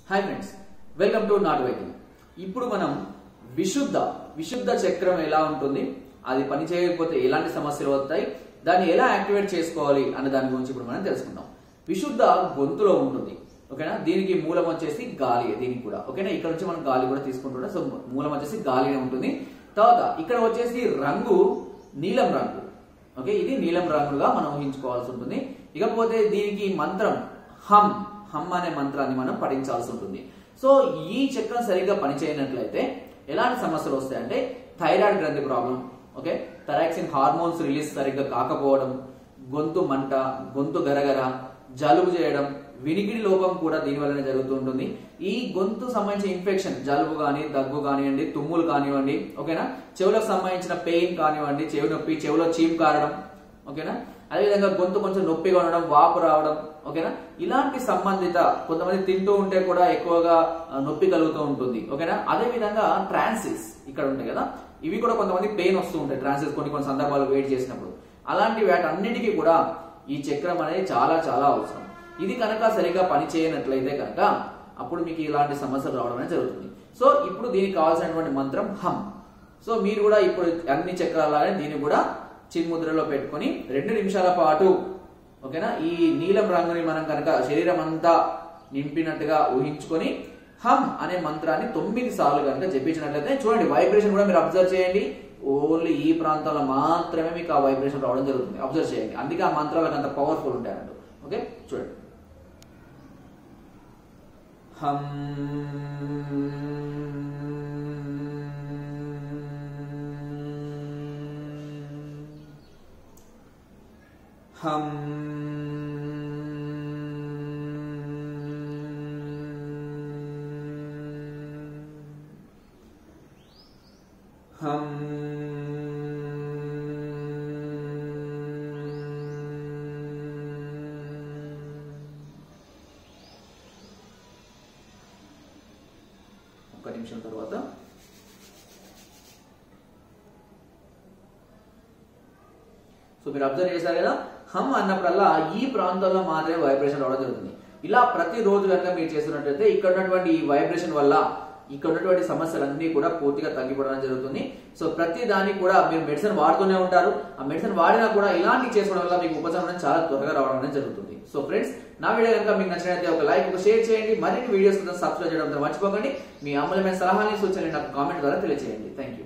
Hi friends, welcome to not వైద్యం. ఇప్పుడు మనం విశుద్ధ చక్రం ఎలా ఉంటుంది, అది పని చేయకపోతే ఎలాంటి సమస్యలు వస్తాయి, దాన్ని ఎలా యాక్టివేట్ చేసుకోవాలి అనే దాని గురించి ఇప్పుడు మనం తెలుసుకుందాం. విశుద్ధ గొంతులో ఉంటుంది, ఓకేనా. దీనికి మూలం వచ్చేసి గాలి, దీనికి కూడా ఓకేనా. ఇక్కడ నుంచి మనం గాలి కూడా తీసుకుంటున్నాం, సో మూలం వచ్చేసి గాలినే ఉంటుంది. తర్వాత ఇక్కడ వచ్చేసి రంగు నీలం రంగు, ఓకే. ఇది నీలం రంగుగా మనం ఊహించుకోవాల్సి ఉంటుంది. ఇకపోతే దీనికి మంత్రం హమ్ అనే మంత్రాన్ని మనం పఠించాల్సి ఉంటుంది. సో ఈ చక్రం సరిగ్గా పనిచేయనట్లయితే ఎలాంటి సమస్యలు వస్తాయంటే థైరాయిడ్ గ్రంథి problem, okay, thyroxine hormones release సరిగ్గా కాకపోవడం, గొంతు మంట, గొంతు గరగర, జలుబు చేయడం, వినికిడి లోపం కూడా దీని వల్లనే జరుగుతూ ఉంటుంది. ఈ గొంతు సంబంధించిన ఇన్ఫెక్షన్, జలుబు కానీ, దగ్గు కానివ్వండి, తుమ్ములు కానివ్వండి, ఓకేనా, చెవులకు సంబంధించిన పెయిన్ కానివ్వండి, చెవి నొప్పి, చెవిలో చీమ్ కారడం, ఓకేనా, అదేవిధంగా గొంతు కొంచెం నొప్పిగా ఉండడం, వాపు రావడం, ఓకేనా, ఇలాంటి సంబంధిత కొంతమంది తింటూ ఉంటే కూడా ఎక్కువగా నొప్పి కలుగుతూ ఉంటుంది, ఓకేనా. అదే విధంగా ట్రాన్సిస్ ఇక్కడ ఉంటాయి కదా, ఇవి కూడా కొంతమంది పెయిన్ వస్తూ ఉంటాయి, ట్రాన్సిస్ కొన్ని సందర్భాలు వెయిట్ చేసినప్పుడు. అలాంటి వాటన్నిటికీ కూడా ఈ చక్రం అనేది చాలా చాలా అవసరం. ఇది కనుక సరిగా పని చేయనట్లయితే కనుక అప్పుడు మీకు ఇలాంటి సమస్యలు రావడం అనేది జరుగుతుంది. సో ఇప్పుడు దీనికి కావాల్సినటువంటి మంత్రం హమ్. సో మీరు కూడా ఇప్పుడు అన్ని చక్రాలనే దీన్ని కూడా చిన్ముద్రలో పెట్టుకొని 2 నిమిషాల పాటు, ఓకేనా, ఈ నీలం రంగుని మనం కనుక శరీరం అంతా నింపినట్టుగా ఊహించుకొని హమ్ అనే మంత్రాన్ని 9 సార్లు కనుక జపించినట్లయితే చూడండి, వైబ్రేషన్ కూడా మీరు అబ్జర్వ్ చేయండి. ఓన్లీ ఈ ప్రాంతంలో మాత్రమే మీకు ఆ వైబ్రేషన్ రావడం జరుగుతుంది, అబ్జర్వ్ చేయండి. అందుకే ఆ మంత్రాలకు అంత పవర్ఫుల్ ఉంటాయి అన్నట్టు, ఓకే. చూడండి, హమ్ హమ్ హమ్ ఒక్క నిమిషం తర్వాత సో మీరు అబ్జర్వ్ చేశారు కదా, హమ్ అన్నప్పుడల్లా ఈ ప్రాంతంలో మాత్రమే వైబ్రేషన్ రావడం జరుగుతుంది. ఇలా ప్రతి రోజు కనుక మీరు చేస్తున్నట్లయితే ఇక్కడ ఉన్నటువంటి ఈ వైబ్రేషన్ వల్ల ఇక్కడ ఉన్నటువంటి సమస్యలన్నీ కూడా పూర్తిగా తగ్గిపోవడం జరుగుతుంది. సో ప్రతి దానికి కూడా మీరు మెడిసిన్ వాడుతూనే ఉంటారు, ఆ మెడిసిన్ వాడినా కూడా ఇలాంటి చేసుకోవడం వల్ల మీకు ఉపశమనం చాలా త్వరగా రావడం అనేది జరుగుతుంది. సో ఫ్రెండ్స్, నా వీడియో కనుక మీకు నచ్చినట్లయితే ఒక లైక్, ఒక షేర్ చేయండి. మరిన్ని వీడియోస్ సబ్స్క్రైబ్ చేయడం మర్చిపోకండి. మీ అమూల్యమైన సలహాలని, సూచనలు నాకు కామెంట్ ద్వారా తెలియజేయండి. Thank you.